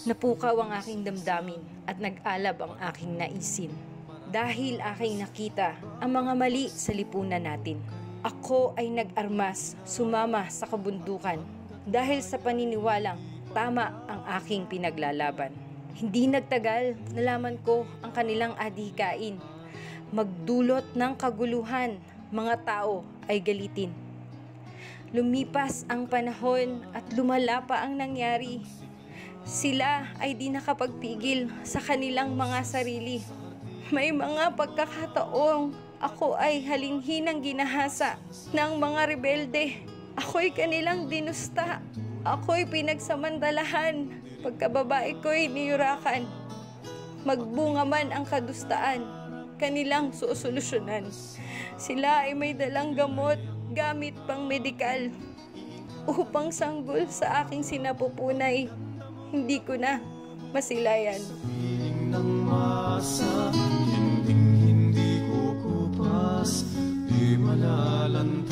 Napukaw ang aking damdamin at nag-alab ang aking naisin. Dahil aking nakita ang mga mali sa lipunan natin. Ako ay nag-armas, sumama sa kabundukan dahil sa paniniwalang tama ang aking pinaglalaban. Hindi nagtagal, nalaman ko ang kanilang adhikain. Magdulot ng kaguluhan, mga tao ay galitin. Lumipas ang panahon at lumala pa ang nangyari. Sila ay di nakapagpigil sa kanilang mga sarili. May mga pagkakataong ako ay halinghinang ginahasa ng mga rebelde. Ako'y kanilang dinusta. Ako'y pinagsamantalahan. Pagkababae ko'y niyurakan. Magbunga man ang kadustaan, kanilang susolusyonan. Sila ay may dalang gamot, gamit pang medikal. Upang sanggol sa aking sinapupunay, hindi ko na masilayan. Ng masa, hindi kukupas, di malalan